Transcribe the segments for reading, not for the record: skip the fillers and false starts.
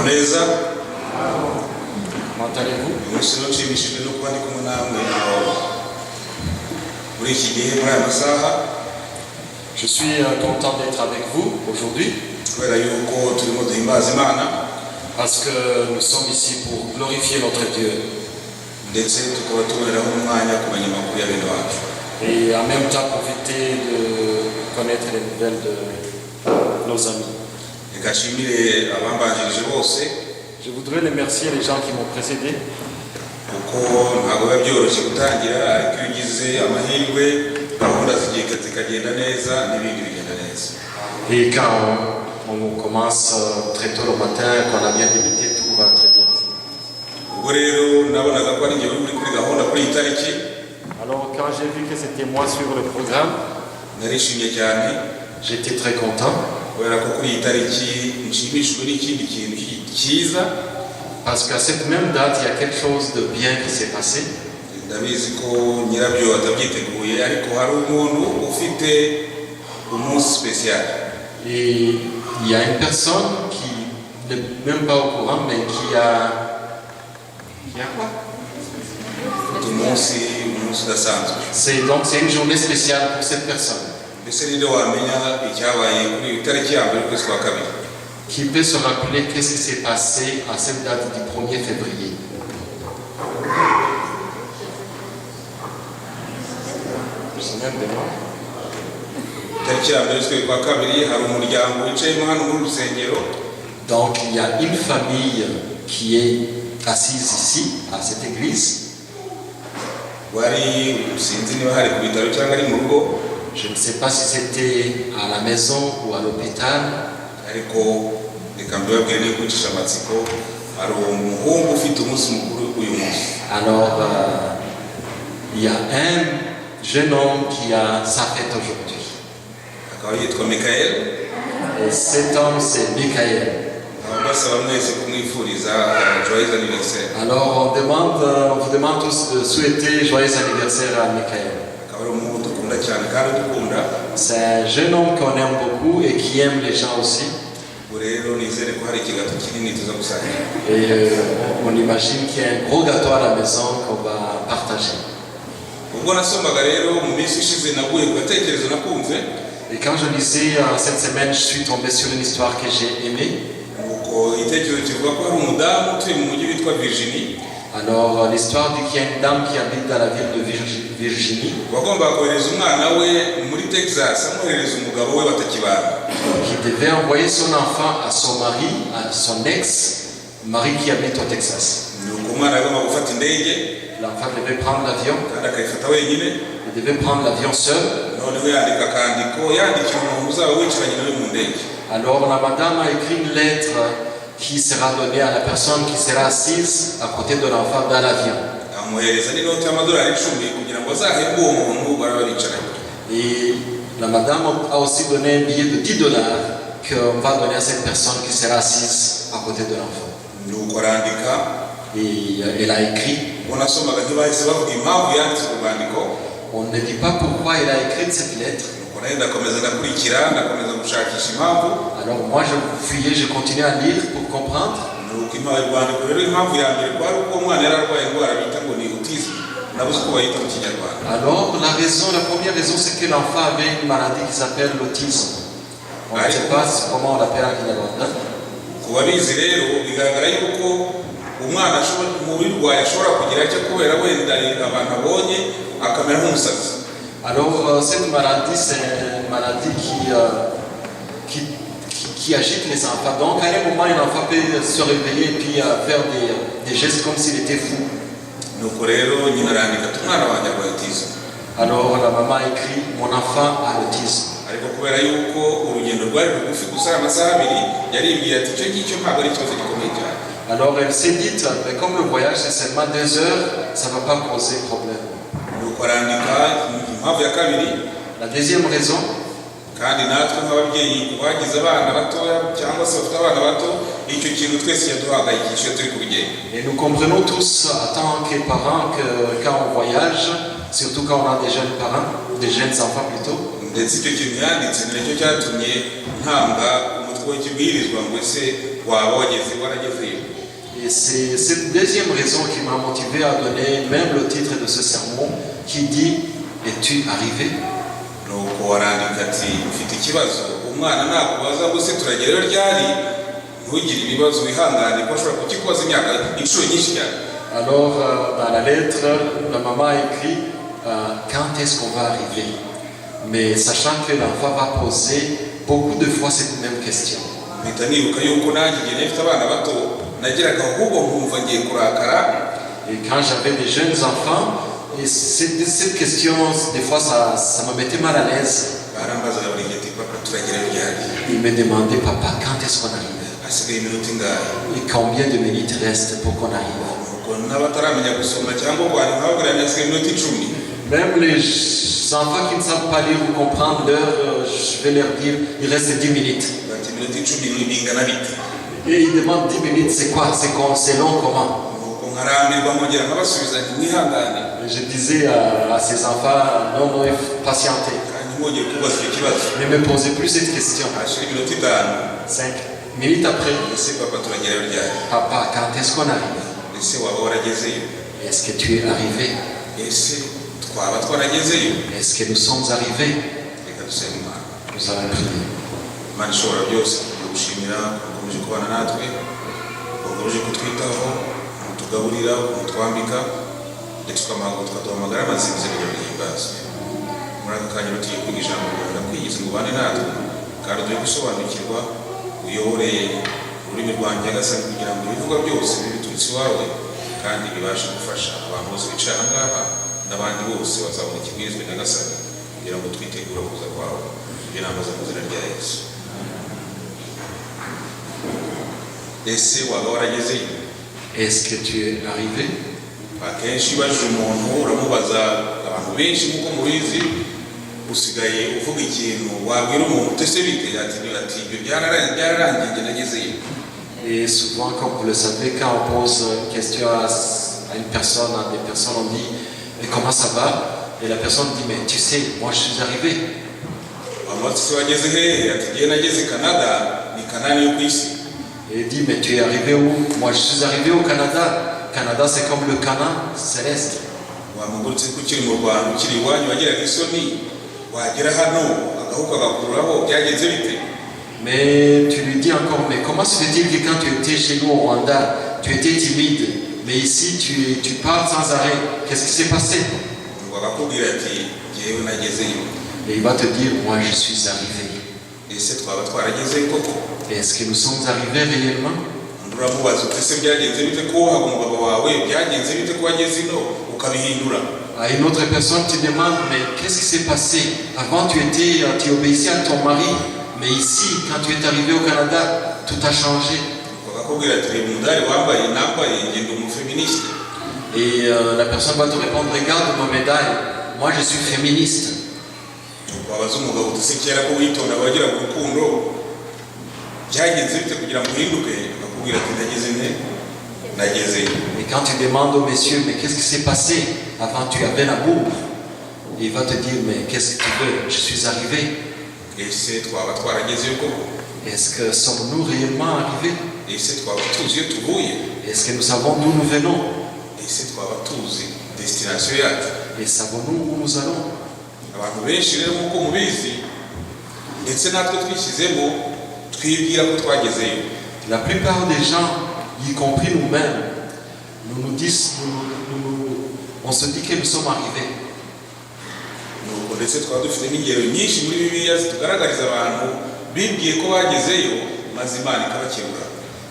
neza M'entendez-vous? umunsi nshimishijwe no kuba ndi kumwe namwe muri iki gihe muri aya masaha. Je suis content d'être avec vous aujourd'hui kubera yuko turimo duhimbaza Imana parce que nous sommes ici pour glorifier notre Dieu ndetse tukaba tuboneraho umwanya kumenya amakuru ya bene wacu et en même temps profiter de connaître les nouvelles de nos amis. reka nshimire abambanjirije bose. Je voudrais remercier les gens qui m'ont précédé kuko ntabwo biba byoroshye gutangira, ariko iyo ugize amahirwe gahunda zikagenda neza n'ibindi bigenda neza. et quand on commence très tôt le matin, qu'on a bien débuté, tout va très bien ici. ubwo rero nabonaga ko ari njye uri kuri gahunda kuri iyi tariki. Alors quand j'ai vu que c'était moi sur le programme, narishimye cyane j'étais très content kubera ko kuri iyi tariki nshimishijwe n'ikindi kintu cyiza. parce qu'à cette même date, il y a quelque chose de bien qui s'est passé. ndabizi ko nyirabyo atabyiteguye, ariko hari umuntu ufite umunsi spécial. Et il y a une personne qui n'est même pas au courant, mais qui a quoi? umunsi udasanzwe. C'est une journée spéciale pour cette personne. mbese ninde wamenya icyabaye kuri iyi tariki ya mbere y'ukwezi kwa kabiri? Qui peut se rappeler qu'est-ce qui s'est passé à cette date du 1er février? tariki ya mbere y'ukwezi kwa kabiri hari umuryango wicayemo hano muri rusengero. Donc il y a une famille qui est assise ici, à cette église. wari sinzi niba hari ku bitaro cyangwa ari mu rugo. Je ne sais pas si c'était à la maison ou à l'hôpital. ariko reka mbibabwire niba kwicisha amatsiko, hari umuhungu ufite umunsi mukuru uyu munsi. Alors il y a un jeune homme qui a sa fête aujourd'hui. akaba yitwa Mikael. Et cet homme c'est Michael. abasaba mwese kumwifuriza joyeux anniversaire. Alors on vous demande tous de souhaiter joyeux anniversaire à Michael. akaba ari umuhungu dukunda cyane kandi dukunda. C'est un jeune homme qu'on aime beaucoup et qui aime les gens aussi. ubu rero nizere ko hari ikigato kinini tuza gusangira. Et on imagine qu'il y a un gros gâteau à la maison qu'on va partager. ubwo nasomaga rero mu minsi ishize naguye ku gatekerezo nakunze. Et quand je lisais cette semaine, je suis tombé sur une histoire que j'ai aimée. nuko igitekerezo kivuga ko hari umudamu utuye mu mujyi witwa Virginie. Alors l'histoire dit qu'il y a une dame qui habite dans la ville de Virginie. wagombaga kohereza umwana we muri Texas amwoherereza umugabo we batakibana. Qui devait envoyer son enfant à son mari, à son ex-mari qui habite au Texas. nuko umwana agomba gufata indege L'enfant devait prendre l'avion. kandi akayifata wenyine. Il devait prendre l'avion seul. noneho yandika akandiko yandikira umuntu uzaba wicaranye nawe mu ndege. Alors la madame a écrit une lettre qui sera donnée à la personne qui sera assise à côté de l'enfant dans l'avion. amuhereza n'inoti y'amadolari 10 kugira ngo azahembe uwo muntu baraba bicaranye. Et la madame a aussi donné un billet de $10 qu'on va donner à cette personne qui sera assise à côté de l'enfant. nuko arandika. Et elle a écrit. unasomaga ntibahise bavuga impamvu yanditse ku rwandiko. On ne dit pas pourquoi elle a écrit cette lettre. nuko nayo ndakomeza ndakurikira ndakomeza gushakisha impamvu. Alors moi je fouillais, je continuais à lire pour comprendre. nuko urwandiko rero impamvu ya mbere kwari uko umwana yari arwaye indwara bita ngo ni autisme. nabuze uko bayita mu kinyarwanda. Alors la première raison c'est que l'enfant avait une maladie qui s'appelle l'autisme. On ne sait pas comment on l'appelle en kinyarwanda. ku babizi rero bigaragara yuko umwana umurwayi ashobora kugira icyo kubera wenda abantu abonye akamera nk'umusazi. Alors cette maladie c'est une maladie qui agite les enfants. Donc à un moment un enfant peut se réveiller et puis faire des gestes comme s'il était fou. nuko rero nyina arandika ati umwana wanjye arwaye autisme. Alors la maman a écrit mon enfant a l'autisme. ariko kubera yuko urugendo rwari rugufi gusa amasaha 2 yaribwiye ati icyo ngicyo ntabwo ari ikibazo gikomeye cyane. Alors elle s'est dit, mais comme le voyage c'est seulement 2 heures, ça ne va pas poser problème. nuko arandika impamvu ya kabiri. La deuxième raison, kandi natwe nk'ababyeyi bagize abana batoya cyangwa se bafite abana bato, icyo kintu twese yaduhangayikishije turi ku bigenda. et nous comprenons tous en tant que parents que quand on voyage, surtout quand on a des jeunes parents, des jeunes enfants plutôt, ndetse icyo kintu yanditse nicyo cyatumye ntanga umutwe w'ikibwirizwa ngo ese waba waragezeyo. Et c'est cette deuxième raison qui m'a motivé à donner même le titre de ce sermon qui dit « Es-tu arrivé ?» nuko warandika ati ufite ikibazo umwana nakubaza ngo se turagerayo ryari ntugire ibibazo wihangane ko ashobora kukikubaza imyaka inshuro nyinshi cyane. Alors dans la lettre la maman a écrit quand est-ce qu'on va arriver, mais sachant que l'enfant va poser beaucoup de fois cette même question. mpita nibuka yuko nanjye igihe nafite abana bato nageraga ahubwo nkumva ngiye kurakara. Et quand j'avais des jeunes enfants, et cette question, des fois, ça me mettait mal à l'aise. Il me demandait, papa, quand est-ce qu'on arrive? Et combien de minutes restent pour qu'on arrive? Même les enfants qui ne savent pas lire ou comprendre l'heure, je vais leur dire, il reste 10 minutes. Et ils demandent 10 minutes, c'est quoi? C'est long comment? Je disais à ces enfants, non, patientez. Ne me posez plus cette question. 5 minutes après, papa, quand est-ce qu'on arrive? Est-ce que tu es arrivé? Est-ce que nous sommes arrivés? Nous allons prier. tugaburira utwambika ndetse tukaduhamagara amazinze kugira ngo yimbazwe. Muri aka kanya tugiye kwiga ijambo ry'Imana kwigiza ngo bane natwe kandi turi gusobanukirwa uyobore ururimi rwanjye agasanga kugira ngo ibivugwa byose biturutse iwawe kandi bibashe gufasha abantu bose bicaye aha ngaha n'abandi bose bazabona ikibwirizwa n'agasanga kugira ngo twitegure kuza kwawe. Ibyo namaze mu izina rya Yesu. Ese waba waragezeyo? Est-ce que tu es arrivé? Akenshi baje umuntu uramubaza abantu benshi nk'uko mubizi usigaye uvuga ikintu wabwira umuntu utese bite ati ibyo byararangiye nagezeyo. Et souvent, comme vous le savez, quand on pose une question à une personne, à des personnes, on dit mais comment ça va? Et la personne dit mais tu sais, moi je suis arrivé. Et il dit mais tu es arrivé où? Moi je suis arrivé au Canada. Canada c'est comme le Canaan céleste. Mais tu lui dis encore mais comment se fait-il que quand tu étais chez nous au Rwanda, tu étais timide, mais ici tu parles sans arrêt? Qu'est-ce qui s'est passé? Et il va te dire moi je suis arrivé. Est-ce que nous sommes arrivés réellement? À une autre personne tu demandes mais qu'est-ce qui s'est passé? Avant tu obéissais à ton mari, mais ici quand tu es arrivé au Canada tout a changé. Et la personne va te répondre regarde ma médaille, moi je suis féministe. Et quand tu demandes au monsieur mais qu'est-ce qui s'est passé? Avant tu avais l'amour, il va te dire mais qu'est-ce que tu veux? Je suis arrivé. Est-ce que sommes-nous réellement arrivés? Est-ce que nous savons d'où nous venons? Et savons-nous où nous allons? La plupart des gens, y compris nous-mêmes, on se dit que nous sommes arrivés.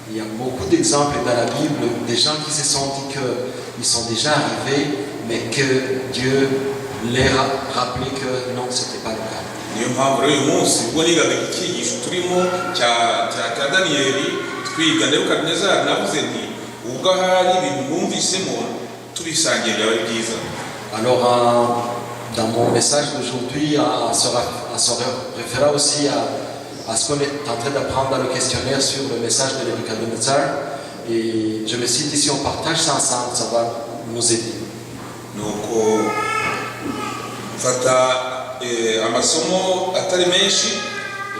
Il y a beaucoup d'exemples dans la Bible des gens qui se sont dit qu'ils sont déjà arrivés, mais que Dieu leur a rappelé que non, ce n'était pas le cas. Alors, dans mon message d'aujourd'hui, on se référera aussi à ce qu'on est en train d'apprendre dans le questionnaire sur le message de Nebuchadnezzar. Et je me cite ici, on partage ça ensemble, ça va nous aider.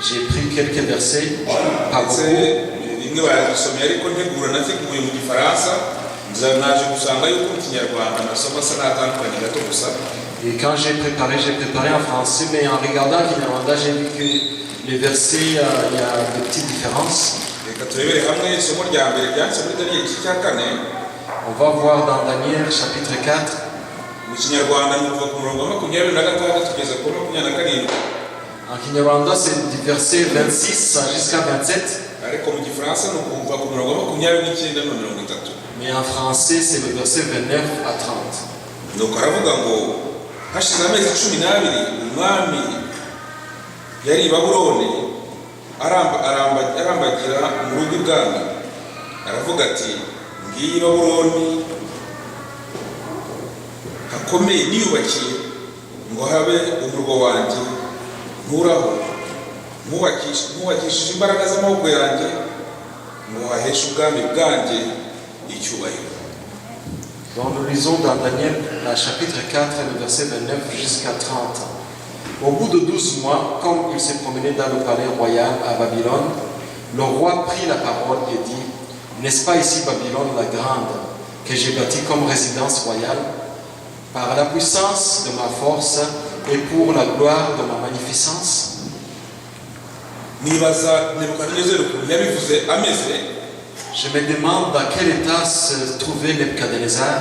J'ai pris quelques versets, pas beaucoup. zimwe barazisomye ariko ntegura nateguye mu gifaransa naje gusanga yuko mu kinyarwanda amasomo asa n'atandukanye gato gusa. Et quand j'ai préparé en français, mais en regardant le Kinyarwanda, j'ai vu que les versets, il y a de petites différences. Reka turebere hamwe isomo rya mbere ryanditse muri Daniel igice cya 4. On va voir dans Daniel chapitre 4. Mu kinyarwanda ni kuva ku murongo wa 26 kugeza ku 27. En Kinyarwanda, c'est du verset 26 jusqu'à 27. Ariko mu gifaransa ni kuva ku murongo wa 29 na 30. Mais en français, c'est le verset 29 à 30. Donc aravuga ngo hashize amezi 12 umwami yari i Babuloni arambagira mu rugo ibwami. Aravuga ati ngiyi Babuloni hakomeye niyubakiye ngo habe umurwa wanjye nturaho mwubakishije imbaraga z'amaboko yanjye ngo haheshe ubwami bwanjye icyubahiro. Donc nous lisons dans Daniel, chapitre 4, le verset 29 jusqu'à 30. Au bout de 12 mois, comme il s'est promené dans le palais royal à Babylone, le roi prit la parole et dit: n'est-ce pas ici Babylone la grande, que j'ai bâtie comme résidence royale, par la puissance de ma force et pour la gloire de ma magnificence? Je me demande dans quel état se trouvait Nebuchadnezzar.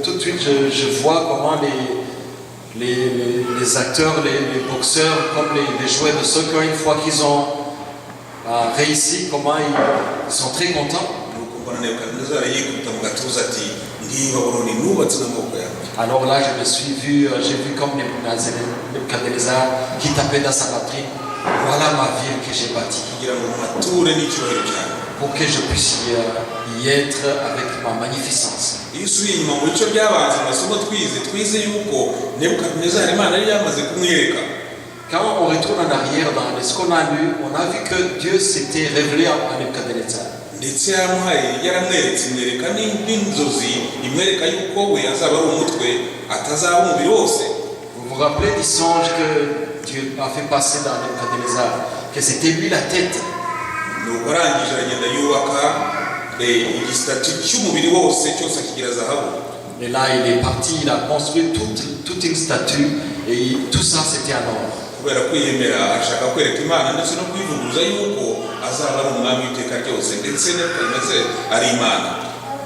Tout de suite, je vois comment les acteurs, les boxeurs, comme les joueurs de soccer, une fois qu'ils ont réussi, comment ils sont très contents. Alors là, j'ai vu comme Nebuchadnezzar qui tapait dans sa poitrine. Voilà ma ville que j'ai bâtie. Pour que je puisse y être avec ma magnificence. Quand on retourne en arrière dans ce qu'on a lu, on a vu que Dieu s'était révélé à Nebuchadnezzar. Vous vous rappelez du songe que Dieu a fait passer dans Nebuchadnezzar, que c'était lui la tête. Et là il est parti, il a construit toute une statue et tout ça c'était en or.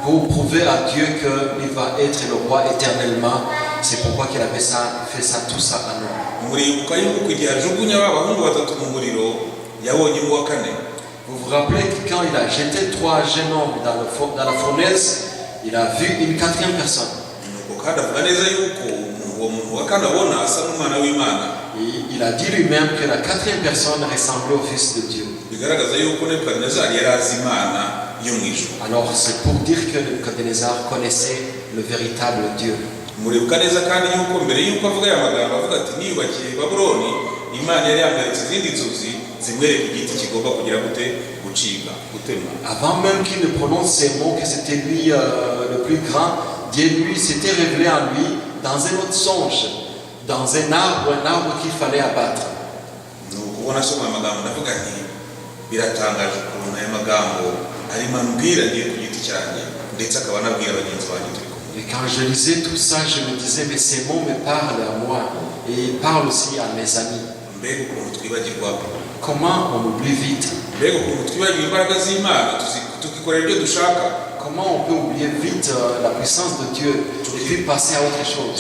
Pour prouver à Dieu qu'il va être le roi éternellement, c'est pourquoi qu'il avait fait ça, tout ça en or. Vous vous rappelez que quand il a jeté 3 jeunes hommes dans la fournaise, il a vu une 4e personne. Et il a dit lui-même que la 4e personne ressemblait au Fils de Dieu. Alors c'est pour dire que Nebuchadnezzar connaissait le véritable Dieu. Avant même qu'il ne prononce ces mots, que c'était lui le plus grand, Dieu lui s'était révélé en lui dans un autre songe, dans un arbre qu'il fallait abattre. Et quand je lisais tout ça, je me disais, mais ces mots me parlent à moi et parlent aussi à mes amis. Comment on oublie vite? Comment on peut oublier vite la puissance de Dieu et puis passer à autre chose?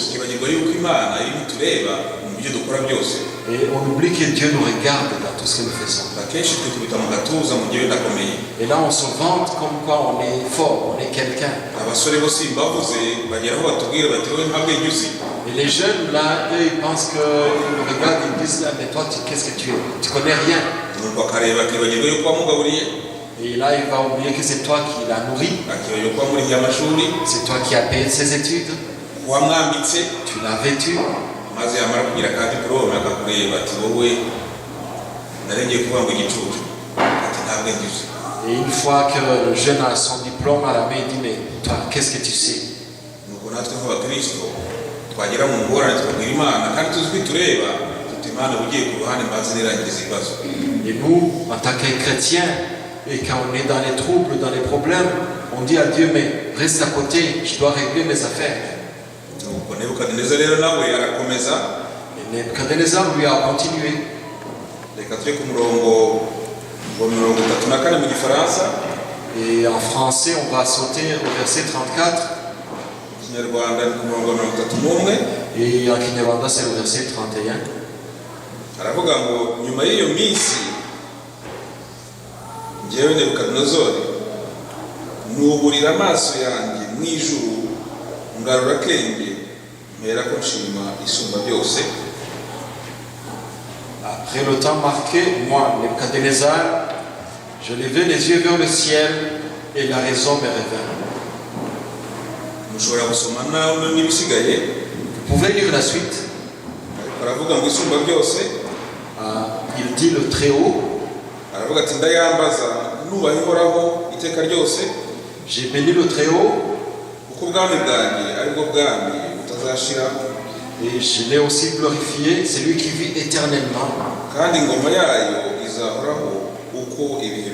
Et on oublie que Dieu nous regarde dans tout ce que nous faisons. Et là on se vante comme quoi on est fort, on est quelqu'un. Et les jeunes là, eux ils pensent qu'ils nous regardent et ils disent là, mais toi qu'est-ce que tu es? Tu connais rien. Et là il va oublier que c'est toi qui l'as nourri. C'est toi qui as payé ses études. Tu l'as vêtu. Et une fois que le jeune a son diplôme à la main, il dit, mais toi, qu'est-ce que tu sais? twagera mu ngorane tukabwira Imana kandi tuzi ko tureba tuti Imana ugiye ku ruhande mbazi nirangiriza ibibazo. Et nous, en tant que chrétiens, et quand on est dans les troubles, dans les problèmes, on dit à Dieu, mais reste à côté, je dois régler mes affaires. Nuko Nebukadineza rero nawe arakomeza. Et Nebuchadnezzar lui a continué. Reka tujye ku murongo wa 34 mu Gifaransa. Et en français, on va sauter au verset 34. Kinyarwanda ni ku murongo wa 31. Et en Kinyarwanda, c'est le verset 31. Aravuga ngo nyuma y'iyo minsi njyewe Nebukadinezari nuburira amaso yanjye mu ijuru ngarura kenge mpera ko nshima isumba byose. Après le temps marqué, moi, Nebuchadnezzar, je levai les yeux vers le ciel et la raison me revint. Mushobora gusoma nawe n'ibisigaye. Vous pouvez lire la suite. Aravuga ngo isumba byose. Il dit le Très-Haut. Aravuga ati ndayambaza nubaha ihoraho iteka ryose. J'ai béni le Très-Haut. Kuko ubwami bwanjye aribwo bwami butazashira. Et je l'ai aussi glorifié, c'est lui qui vit éternellement. Kandi ingoma yayo izahoraho uko ibihe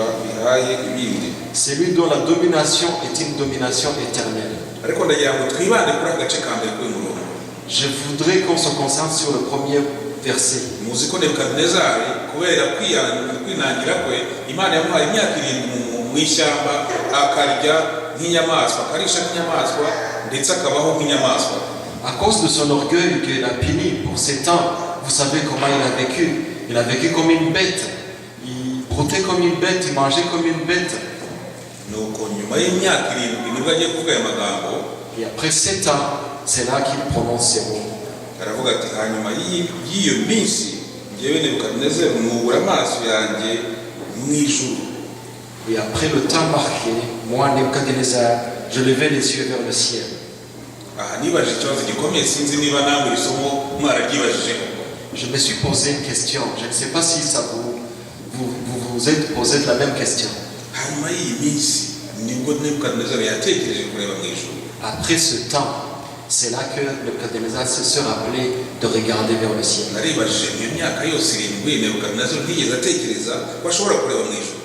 bihaye ibindi. C'est lui dont la domination est une domination éternelle. Ariko ndagira ngo twibande kuri agace ka mbere k'umurongo. Je voudrais qu'on se concentre sur le premier verset. Muzi ko Nebukadinezari kubera kwinangira kwe Imana yamuhaye imyaka 7 mu ishyamba akarya nk'inyamaswa, akarisha nk'inyamaswa ndetse akabaho nk'inyamaswa. À cause de son orgueil qu'il a puni pour 7 ans, vous savez comment il a vécu. Il a vécu comme une bête. Il broutait comme une bête, il mangeait comme une bête. Nuko nyuma y'imyaka 7 nibwo agiye kuvuga aya magambo. Et après 7 ans, c'est là qu'il prononce ces mots. Aravuga ati hanyuma y'iyo minsi njyewe Nebukadinezari nubura amaso yanjye mu ijuru. Et après le temps marqué, moi, Nebuchadnezzar, je levai les yeux vers le ciel. Aha nibaje ikibazo gikomeye sinzi niba namwe isomo mwararyibajije. Je me suis posé une question. Je ne sais pas si ça vous êtes posé la même question. Hanyuma y'iyi minsi nibwo Nebukadinezari yatekereje kureba mu ijuru. Après ce temps, c'est là que Nebuchadnezzar se rappelait de regarder vers le ciel. Naribajije iyo myaka yose 7 Nebukadinezari ntiyigeze atekereza ko ashobora kureba mu ijuru.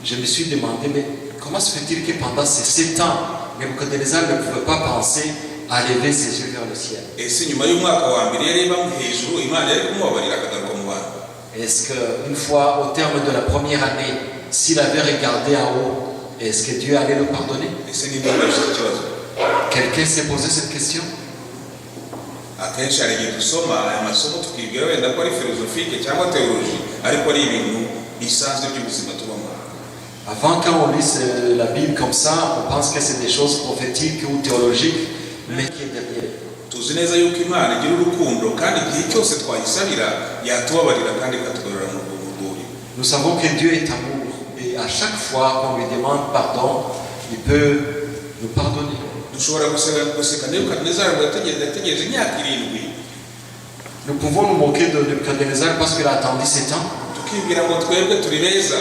Je me suis demandé, mais comment se fait-il que pendant ces 7 ans, Nebuchadnezzar ne pouvait pas penser à lever ses yeux vers le ciel? Ese nyuma y'umwaka wa mbere yareba hejuru Imana yari kumubabarira akagaruka mu bantu? Est-ce qu'une fois, au terme de la première année, s'il avait regardé en haut, est-ce que Dieu allait le pardonner? Ese nibajije ikibazo. Quelqu'un s'est posé cette question? Akenshi hari igihe dusoma aya masomo tukibwira wenda ko ari philosophique cyangwa théologie ariko ari ibintu bisanzwe by'ubuzima tubamo. Avant, quand on lit la Bible comme ça, on pense que c'est des choses prophétiques ou théologiques, mais qui est derrière. Tuzi neza yuko Imana igira urukundo kandi igihe cyose twayisabira yatubabarira kandi ikatugarura mu rwuri. Nous savons que Dieu est amour et à chaque fois qu'on lui demande pardon, il peut nous pardonner. Dushobora guseka Nebukadinezari ngo yategereje imyaka 7. Nous pouvons nous moquer de Nebuchadnezzar parce qu'il a attendu 7 ans. Tukibwira ngo twebwe turi beza.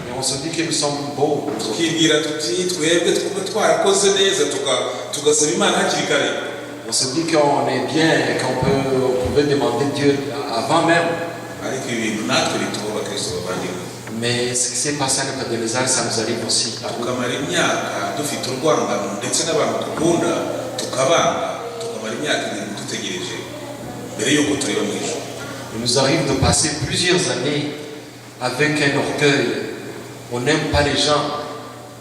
Et on se dit que nous sommes beaux. Tukibwira tuti twebwe twarakoze neza tugasaba Imana hakiri kare. On se dit qu'on est bien et qu'on pouvait demander Dieu avant même. Ariko ibintu natwe bituba abakristo bavandimwe. Mais ce qui s'est passé à Nebuchadnezzar, ça nous arrive aussi. Tukamara imyaka dufite urwangano ndetse n'abantu dukunda tukabanga tukamara imyaka 7 dutegereje mbere yuko tureba mu ijuru. Il nous arrive de passer plusieurs années avec un orgueil. On n'aime pas les gens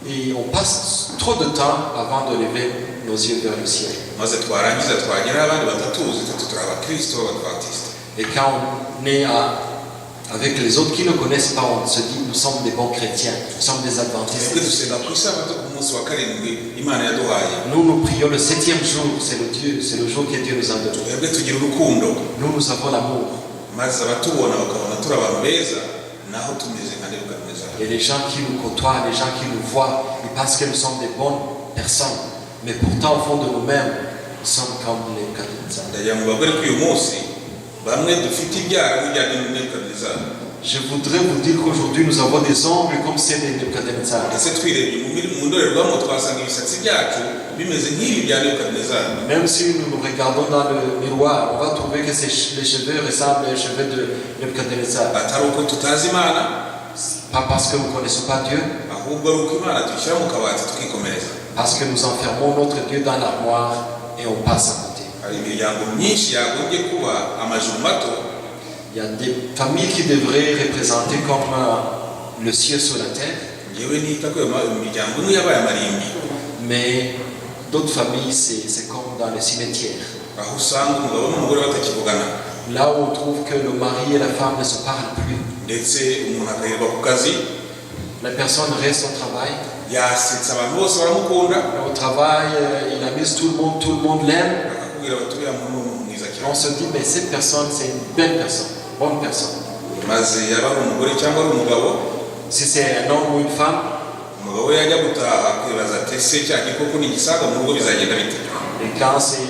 et on passe trop de temps avant de lever nos yeux vers le ciel. Maze twarangiza twagera abandi batatuzi turi abakristo b'abadventiste. Et quand on est avec les autres qui ne connaissent pas, on se dit nous sommes des bons chrétiens, nous sommes des adventistes. Nous nous prions le 7e jour, c'est le jour que Dieu nous a donné. Nous avons l'amour. Et les gens qui nous côtoient, les gens qui nous voient, ils pensent que nous sommes des bonnes personnes. Mais pourtant, au fond de nous-mêmes, nous sommes comme les catholiques. Je voudrais vous dire qu'aujourd'hui nous avons des ongles comme ceux de Nebuchadnezzar. ndetse twirebye mu ndorerwamo twasanga ibisatsi byacu bimeze nk'ibi bya Nebukadinezari. Même si nous nous regardons dans le miroir, on va trouver que les cheveux ressemblent aux cheveux de Nebuchadnezzar. atari uko tutazi Imana, Pas parce que nous ne connaissons pas Dieu, ahubwo ari uko Imana tuyishyira mu kabati tukikomereza. parce que nous enfermons notre Dieu dans l'armoire et on passe à côté. hari imiryango myinshi yagombye kuba amajuru mato. Il y a des familles qui devraient représenter comme le ciel sur la terre, ngewe nita ko imiryango imwe yabaye amarimbi, mais d'autres familles, c'est comme dans le cimetière. aho usanga umugabo n'umugore batakivugana, Là où on trouve que le mari et la femme ne se parlent plus. ndetse umuntu akahirwa ku kazi, La personne reste au travail. yasetsa abantu bose baramukunda, Au travail, il amuse tout le monde l'aime. bakakubwira bati uriya muntu ni umuntu mwiza On cyane. se dit, mais cette personne, c'est une belle personne, bonne personne. maze yaba ari umugore cyangwa ari umugabo, Si c'est un homme ou une femme, umugabo we yajya gutaha akibaza ati ese cya gikoko ni igisaga mu rugo bizagenda bite? et quand c'est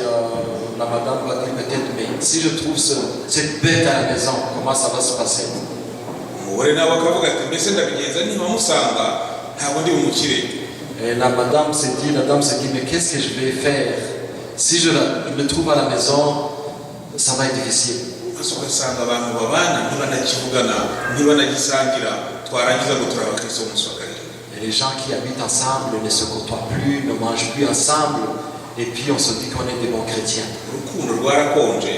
la madame va dire peut-être, mais si je trouve cette bête à la maison, comment ça va se passer? umugore nawe akavuga ati mbese ndabigenza niba musanga ntabwo ndi bumukire. Et la dame se dit, mais qu'est-ce que je vais faire? Si je le trouve à la maison, ça va être difficile. maze ugasanga abantu babana ntibanakivugana ntibanagisangira, twarangiza ngo turi abakristo b'umunsi wa karindwi. Et les gens qui habitent ensemble ne se côtoient plus, ne mangent plus ensemble, et puis on se dit qu'on est des bons chrétiens. urukundo rwarakonje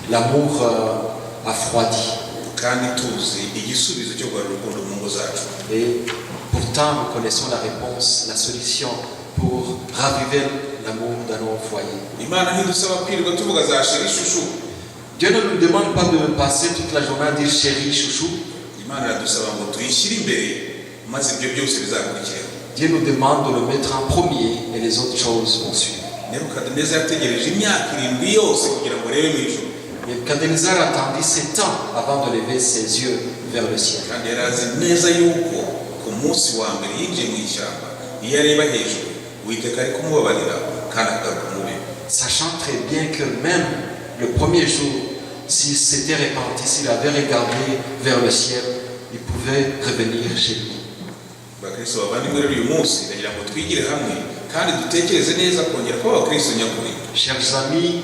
L'amour a froidi. kandi tuzi igisubizo cyo guhara urukundo mu ngo zacu. Et pourtant, nous connaissons la réponse, la solution pour raviver l'amour dans nos foyers. Imana ntidusaba kwirirwa tuvuga za sheri shushu. Dieu ne nous demande pas de passer toute la journée à dire chéri, chouchou. Imana iradusaba ngo tuyishyire imbere maze ibyo byose bizakurikiraho. Dieu nous demande de le mettre en premier et les autres choses vont suivre. Nebukadineza yategereje imyaka 7 yose kugira ngo arebe mu ijuru, Nebuchadnezzar attendit 7 ans avant de lever ses yeux vers le ciel. kandi yari azi neza yuko ku munsi wa mbere yinjiye mu ishyamba iyo areba hejuru Uwiteka ari kumubabarira kandi akagaruka mu bibi. Sachant très bien que même le premier jour, s'il s'était repenti, s'il avait regardé vers le ciel, il pouvait revenir chez lui. Bakristo bavandimwe rero uyu munsi ndagira ngo twigire hamwe kandi dutekereze neza kongera kuba abakristo nyakuri. Chers amis,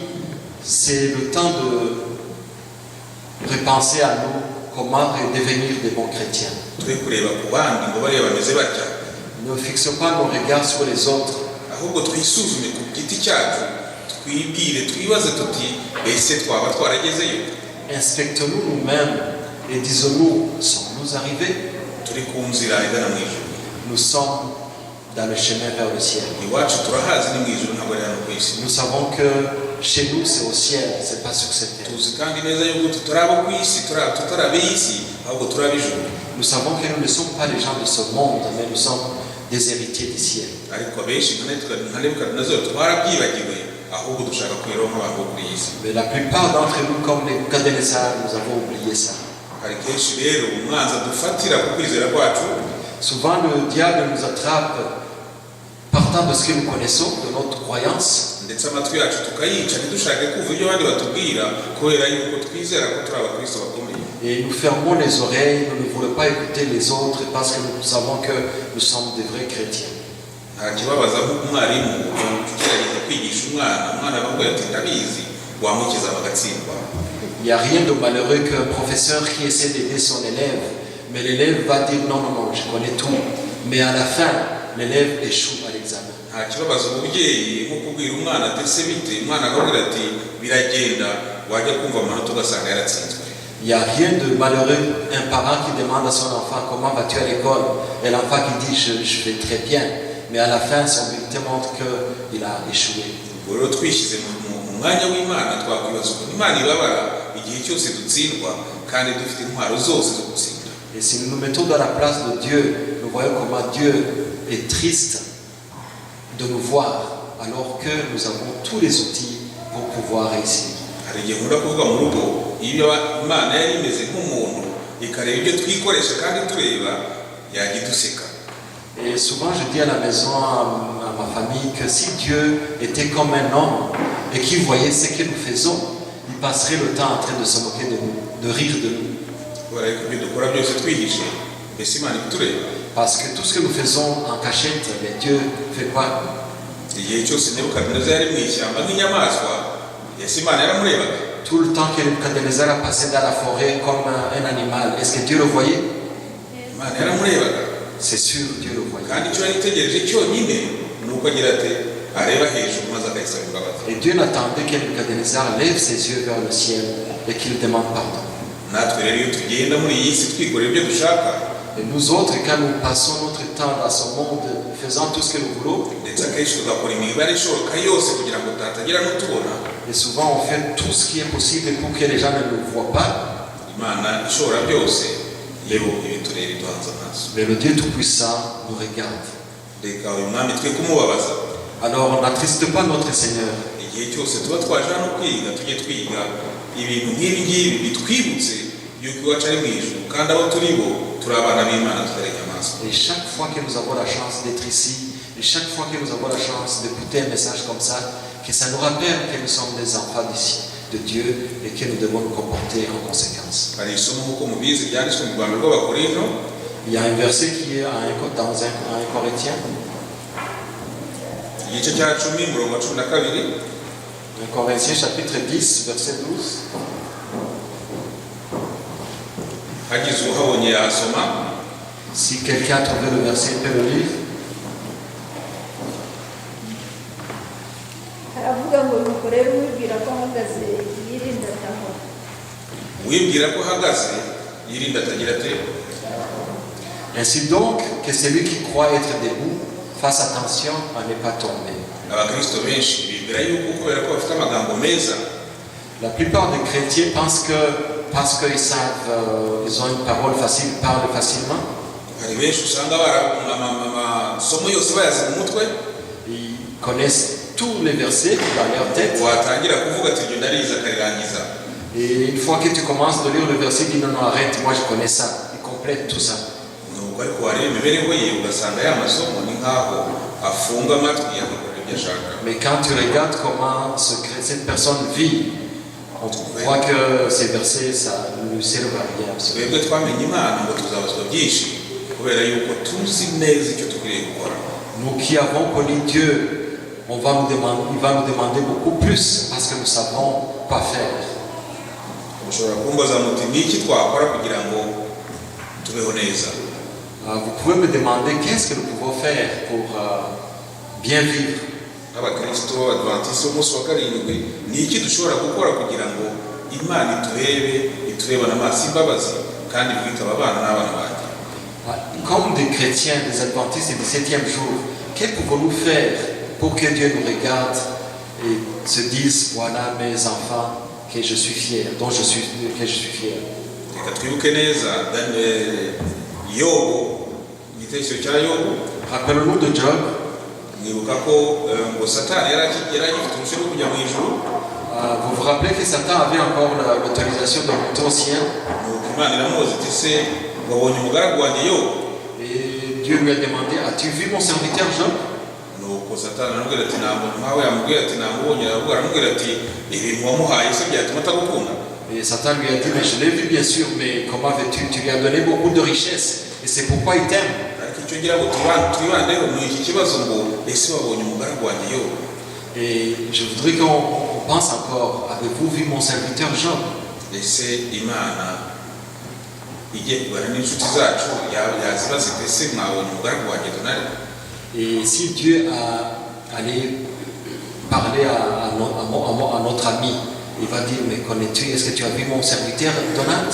c'est le temps de repenser à nous comment devenir des bons chrétiens. Twe kureba ku bandi ngo bariya bameze batya, Ne fixons pas nos regards sur les autres, ahubwo twisuzume ku giti cyacu, twibwire twibaze tuti ese twaba twaragezeyo? inspectons-nous nous-mêmes et disons-nous, sommes-nous arrivés? Turi ku nzira igana mu ijuru. Nous sommes dans le chemin vers le ciel. Iwacu turahazi ni mu ijuru ntabwo ari hano ku isi. Nous savons que chez nous c'est au ciel, c'est pas sur cette terre. Tuzi kandi neza yuko tutari abo ku isi, tutari ab'isi, ahubwo turi ab'ijuru. Nous savons que nous ne sommes pas les gens de ce monde, mais nous sommes des héritiers du ciel. Ariko abenshi nka Nebukadinezari twarabyibagiwe, ahubwo dushaka kweraho nk'abantu bo kuri iyi si. Mais la plupart d'entre nous, comme les Nebuchadnezzar, nous avons oublié ça. Hari kenshi rero umwanzi adufatira ku kwizera kwacu, Souvent le diable nous attrape partant de ce que nous connaissons, de notre croyance, ndetse amatwi yacu tukayica ntidushake kumva ibyo abandi batubwira kubera yuko twizera ko turi abakristo bakomeye. et nous fermons les oreilles, nous ne voulons pas écouter les autres parce que nous savons que nous sommes des vrais chrétiens. Nta kibabaza nk'umwarimu ugerageza kwigisha umwana akakubwira ati ndabizi, wamukiza bagatsindwa. Il n'y a rien de malheureux qu'un professeur qui essaie d'aider son élève, mais l'élève va dire non, je connais tout. Mais à la fin, l'élève échoue à l'examen. Nta kibabaza umubyeyi nko kubwira umwana ati ese bite, umwana akakubwira ati biragenda, wajya kumva amanota ugasanga yaratsinzwe. Il n'y a rien de malheureux, un parent qui demande à son enfant comment vas-tu à l'école, et l'enfant qui dit je vais très bien, mais à la fin son bulletin montre qu'il a échoué. Ubwo rero twishyize mu mwanya w'Imana twakwibaza ukuntu Imana ibabara igihe cyose dutsindwa kandi dufite intwaro zose zo gutsinda. Et si nous nous mettons dans la place de Dieu, nous voyons comment Dieu est triste de nous voir, alors que nous avons tous les outils pour pouvoir réussir. Hari igihe nkunda kuvuga mu rugo, iyo Imana yari imeze nk'umuntu ikareba ibyo twikoresha kandi tureba yajya iduseka. Et souvent je dis à la maison, à ma famille, que si Dieu était comme un homme et qu'il voyait ce que nous faisons, il passerait le temps en train de se moquer de nous, de rire de nous. kubera yuko ibyo dukora byose twihishe mbese Imana itureba. Parce que tout ce que nous faisons en cachette, mais Dieu fait quoi? Igihe cyose Nebukadineza yari mu ishyamba nk'inyamaswa, ese Imana yaramurebaga? Tout le temps que Nebuchadnezzar a passé dans la forêt comme un animal, est-ce que Dieu le voyait? Imana yaramurebaga. C'est sûr, Dieu le voyait. kandi icyo yaritegereje cyonyine ni uko agira ati areba hejuru maze akayisaba imbabazi. Et Dieu n'attendait que Nebuchadnezzar lève ses yeux vers le ciel et qu'il demande pardon. natwe rero iyo tugenda muri iyi si twikorera ibyo dushaka, Et nous autres, quand nous passons notre temps dans ce monde, faisant tout ce que nous voulons, ndetse akenshi tugakora imibare ishoboka yose kugira ngo tutatagira n'utubona, et souvent on fait tout ce qui est possible pour que les gens ne nous voient pas, Imana ishobora byose yo ibitureba iduhanze amaso. mais le Dieu Tout-Puissant nous regarde. Reka uyu mwami twe kumubabaza. Alors n'attriste pas notre Seigneur. Igihe cyose tuba twaje hano kwiga, tujye twiga ibintu nk'ibi ngibi bitwibutse yuko iwacu ari mu ijuru, kandi abo turi bo turi abana b'Imana tutari inyamaswa. Et chaque fois que nous avons la chance d'être ici, et chaque fois que nous avons la chance d'écouter un message comme ça, que ça nous rappelle que nous sommes des enfants d'ici, de Dieu, et que nous devons nous comporter en conséquence. Hari isomo nk'uko mubizi ryanditswe mu Rwanda rw'Abakorinto, Il y a un verset qui est dans un Corinthien, igice cya 10 umurongo wa 12, un Corinthien chapitre 10, verset 12. hagize uhabonye yasoma. Si quelqu'un a trouvé le verset, il peut le lire. aravuga ngo nuko rero wibwira ko ahagaze yirinda atahora. Wibwira ko ahagaze yirinda atagira ate. Ainsi donc, que celui qui croit être debout fasse attention à ne pas tomber. Abakristo benshi bibwira yuko kubera ko bafite amagambo meza, La plupart des chrétiens pensent que parce qu'ils savent, ils ont une parole facile, ils parlent facilement, hari benshi usanga amasomo yose bayazi mu mutwe, ils connaissent tous les versets dans leur tête. watangira kuvuga ati iryo ndariza akarirangiza. Et une fois que tu commences de lire le verset, dis non, non, arrête, moi je connais ça. Ils complètent tout ça. Nubwo ariko wareba imibereho ye ugasanga ya masomo ni nk'aho afunga amatwi agakora ibyo ashaka. Mais quand tu regardes comment cette personne vit, on voit que ces versets, ça ne lui servent à rien. Twebwe twamenye Imana ngo tuzabazwa byinshi kubera yuko tuzi neza icyo dukwiriye gukora. Nous qui avons connu Dieu, il va nous demander beaucoup plus parce que nous savons quoi faire. Mushobora kumbaza muti ni iki twakora kugira ngo tubeho neza. Vous pouvez me demander qu'est-ce que nous pouvons faire pour bien vivre. Abakristo Adventiste umunsi wa karindwi ni iki dushobora gukora kugira ngo Imana iturebana amaso imbabazi kandi twitaba abana n'abana banjye. Comme des chrétiens, des adventistes et du 7e jour, que pouvons-nous faire pour que Dieu nous regarde et se dise, voilà mes enfants que je suis fier, que je suis fier. Reka twibuke neza Yobu, igitekerezo cya Yobu. Rappelons-nous de Job. Mwibuka ko ngo Satani yari agifite uruhushya rwo kujya mu ijuru. Vous vous rappelez que Satan avait encore l'autorisation de monter au ciel? Nuko Imana iramubaza iti se wabonye umugaragu wanjye Yobu? Et Dieu lui a demandé, as-tu vu mon serviteur Job? Nuko Satani aramubwira ati ntabwo nkawe, yamubwira ati namubonye, aramubwira ati ibintu wamuhaye se byatuma atagukunda. Et Satan lui a dit, mais je l'ai vu bien sûr, mais comment veux-tu? Tu lui as donné beaucoup de richesses et c'est pourquoi il t'aime. Ariko icyo ngira ngo twibandeho ni iki kibazo ngo ese wabonye umugaragu wanjye Yobu? Et je voudrais qu'on pense encore, avez-vous vu mon serviteur Job? Ese Imana igiye kubana n'inshuti zacu yazibaza iti ese mwabonye umugaragu wanjye Donald? Et si Dieu allait parler à notre ami, il va dire, mais connais-tu, est-ce que tu as vu mon serviteur Donald?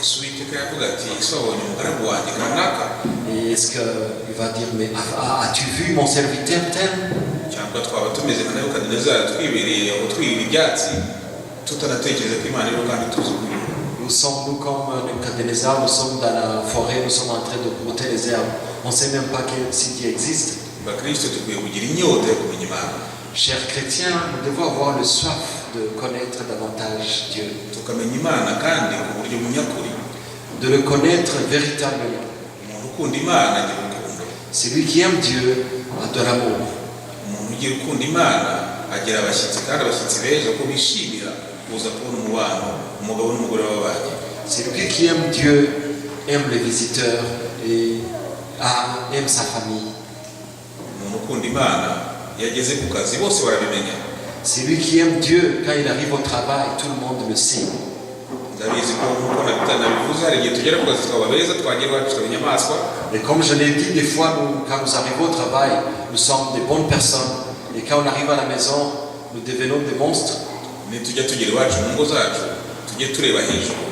Ese Uwiteka yavuga ati ese wabonye umugaragu wanjye kanaka? Et est-ce qu'il va dire, mais as-tu vu mon serviteur tel? Cyangwa twaba tumeze nka Nebukadinezari twibereye aho twirira ibyatsi tutanatekereza ko Imana iriho kandi tuzi ukuri. Nous sommes, nous comme Nebuchadnezzar, nous sommes dans la forêt, nous sommes en train de brouter les herbes. On ne sait même pas si Dieu existe. Bakristo dukwiye kugira inyota yo kumenya Imana. Chers chrétiens, nous devons avoir le soif de connaître davantage Dieu. Tukamenya Imana kandi ku buryo bunyakuri. De le connaître véritablement. Umuntu ukunda Imana agira urukundo. Celui qui aime Dieu a de l'amour. Umuntu ugira ukunda Imana agira abashyitsi, kandi abashyitsi beza ko bishimira kuza kubona umubano umugabo n'umugore babanye. Celui qui aime Dieu aime les visiteurs et aime sa famille. umuntu ukunda imana iyo ageze ku kazi bose barabimenya. Celui qui aime Dieu, quand il arrive au travail, tout le monde le sait. ndabizi ko nk'uko nabivuze hari igihe tugera ku kazi tukaba beza twagera iwacu tukaba inyamaswa. Et comme je l'ai dit, des fois, quand nous arrivons au travail, nous sommes des bonnes personnes. Et quand on arrive à la maison, nous devenons des monstres. nitujya tugera iwacu mu ngo zacu tujye tureba hejuru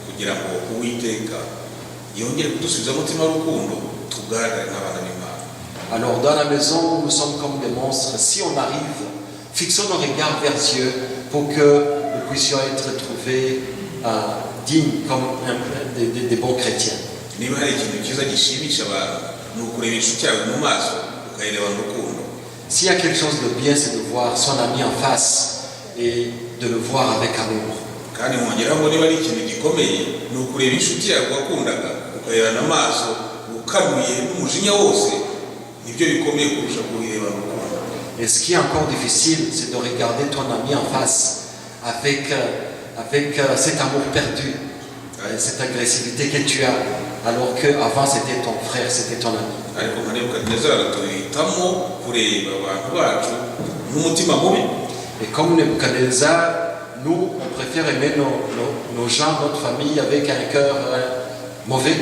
kugira ngo uwiteka yongere kudusubiza umutima w'urukundo tugaragare nk'abana b'Imana. Alors, dans la maison, nous sommes comme des monstres. Si on arrive, fixons nos regards vers Dieu pour que nous puissions être trouvés dignes comme des bons chrétiens. niba hari ikintu cyiza gishimisha abantu ni ukureba inshuti yawe mu maso ukayireba mu rukundo. S'il y a quelque chose de bien, c'est de voir son ami en face et de le voir avec amour. kandi mwongeraho ngo niba ari ikintu gikomeye ni ukureba inshuti yawe wakundaga ukayirana amaso ukanuye n'umujinya wose nibyo bikomeye kurusha kuwireba mu rukundo. Et ce qui est encore difficile, c'est de regarder ton ami en face avec cet amour perdu, cette agressivité que tu as, alors qu'avant c'était ton frère, c'était ton ami. ariko nka Nebukadinezari tuhitamo kureba abantu bacu n'umutima mubi. Et comme Nebuchadnezzar, nous, on préfère aimer nos gens, notre famille avec un cœur mauvais,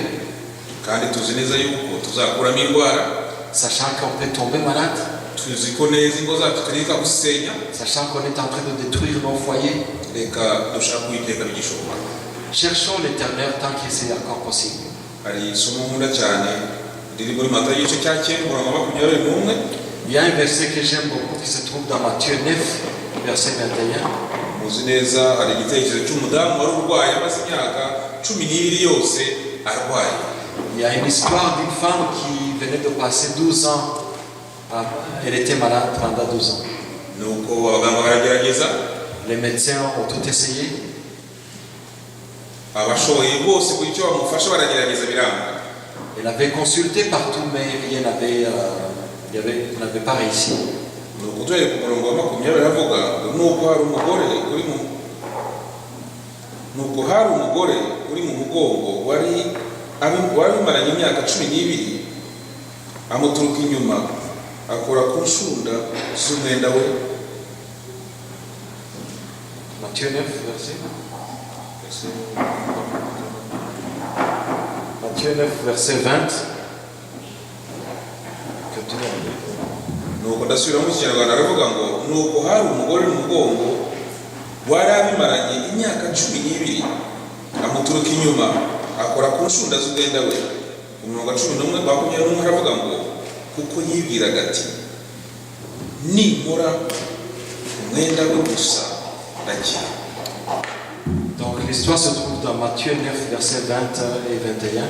kandi tuzi neza yuko tuzakuramo indwara, sachant qu'on peut tomber malade, tuzi ko neza ingo zacu tureka gusenya. sachant qu'on est en train de détruire nos foyers. reka dushaka uwiteka bigishoboka. Cherchons l'Éternel tant que c'est encore possible. hari isomo nkunda cyane riri muri Matayo igice cya 9:21. Il y a un verset que j'aime beaucoup qui se trouve dans Matthieu 9, verset 21. muzi neza hari igitekerezo cy'umudamu wari urwaye amaze imyaka 12 yose arwaye. Il y a une histoire d'une femme qui venait de passer 12 ans. Elle était malade pendant 12 ans. nuko abaganga baragerageza, Les médecins ont tout essayé. abashoboye bose ku icyo bamufasha baragerageza biranga. Elle avait consulté partout, mais rien n'avait, on n'avait pas réussi. nuko tugiye ku murongo wa 20 aravuga ngo nuko hari umugore uri mu mugongo wari abimaranye imyaka 12 amuturuka inyuma akora ku nshunda z'umwenda we. Matthieu 9, verset. Matthieu 9, verset 20. nuko ndasubira mu Kinyarwanda aravuga ngo nuko hari umugore mu mugongo wari abimaranye imyaka 12 amuturuka inyuma akora ku nshunda z'umwenda we. Umurongo wa 11 aravuga ngo kuko yibwiraga ati ninkora umwenda we gusa ndakira. Donc l'histoire se trouve dans Matthieu 9, versets 20 et 21.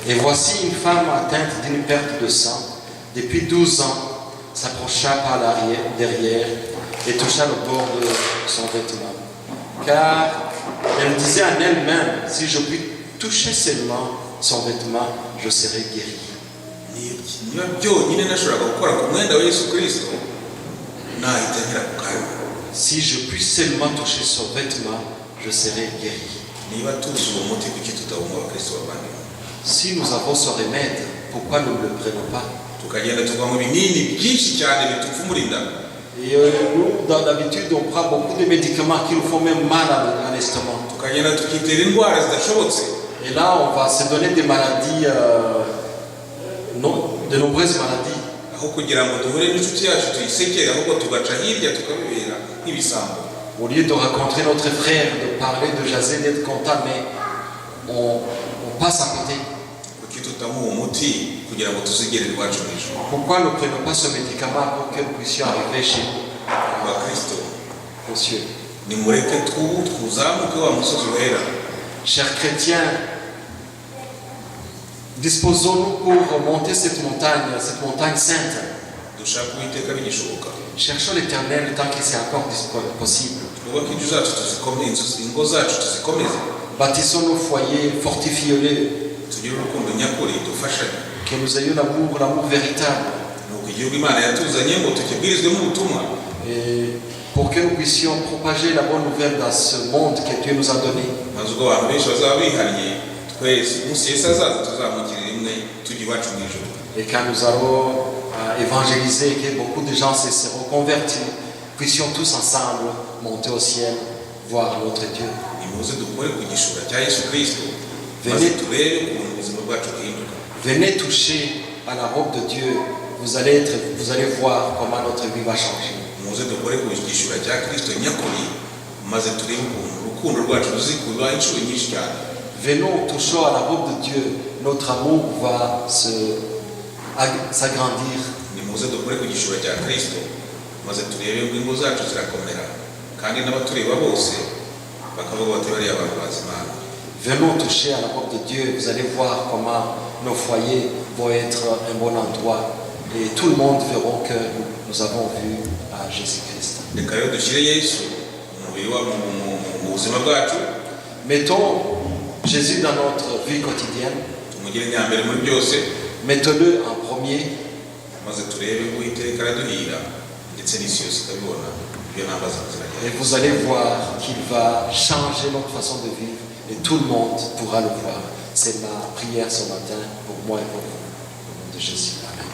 Et voici une femme atteinte d'une perte de sang depuis 12 ans s'approcha par derrière et toucha le bord de son vêtement. Car elle disait en elle-même, si je puis toucher seulement son vêtement, je serai guérie. niba byonyine nashoboraga gukora ku mwenda wa Yesu Kristo nahita ngira ku kanya. Si je puis seulement toucher son vêtement, je serai guérie. niba tuzi uwo muti kuki tutawunywa abakristo bavandimwe? Si nous avons ce remède, pourquoi nous ne le prenons pas? tukagenda tugwa mu binini byinshi cyane bitupfumura inda. Et nous, d'habitude, on prend beaucoup de médicaments qui nous font même mal à l'estomac. tukagenda tukitera indwara zidashobotse. Et là, on va se donner des maladies, de nombreuses maladies. aho kugira ngo duhure n'inshuti yacu tuyisekere ahubwo tugaca hirya tukabibera nk'ibisambo. Au lieu de rencontrer notre frère, de parler, de jaser, d'être content, mais on passe à côté. kuki tutamuha umuti kugira ngo tuzigere iwacu mu ijuru? Pourquoi ne prenons pas ce médicament pour que nous puissions arriver chez nous, bakristo monsieur? nimureke tuzamuke wa musozi wera. Chers chrétiens, disposons-nous pour monter cette montagne sainte. dushaka uwiteka bigishoboka. Cherchons l'Éternel tant que c'est encore possible. twubake inzu zacu tuzikomeze, ingo zacu tuzikomeze. Bâtissons nos foyers, fortifions-les, tugire urukundo nyakuri dufashanye. que nous ayons l'amour véritable. nuko igihugu Imana yatuzanye ngo tukibwirizwemo ubutumwa. Et pour que nous puissions propager la bonne nouvelle dans ce monde que Dieu nous a donné. maze ubwo abantu benshi bazaba bihannye twese umunsi Yesu azaza tuzamugirira rimwe tujya iwacu mu ijuru. Et quand nous allons évangéliser, que beaucoup de gens se seront convertis, puissions tous ensemble monter au ciel, voir notre Dieu. nimuze dukore ku gishura cya Yesu Kristo maze turebe ukuntu ubuzima bwacu bwihinduka. Venez toucher à la robe de Dieu, vous allez voir comment notre vie va changer. muze dukore ku gishura cya Kristo nyakuri maze turebe ukuntu urukundo rwacu ruzikuba inshuro nyinshi cyane. Venons, touchons à la robe de Dieu, notre amour va s'agrandir. nimuze dukore ku gishura cya Kristo maze turebe ngo ingo zacu zirakomera kandi n'abatureba bose bakavuga bati bariya abantu bazi Imana. Venons toucher à la robe de Dieu, vous allez voir comment nos foyers vont être un bon endroit. Et tout le monde verra que nous avons vu à Jésus-Christ. reka rero dushyire Yesu umubiri wa mu buzima bwacu, Mettons Jésus dans notre vie quotidienne. tumugire nyambere muri byose Mettons-le en premier. maze turebe ngo iteka araduhira ndetse n'isi yose ikabibona ibyo nambaza Et kuziragenda. vous allez voir qu'il va changer notre façon de vivre. Et tout le monde pourra le voir. C'est ma prière ce matin pour moi et pour vous. Au nom de Jésus. Amen.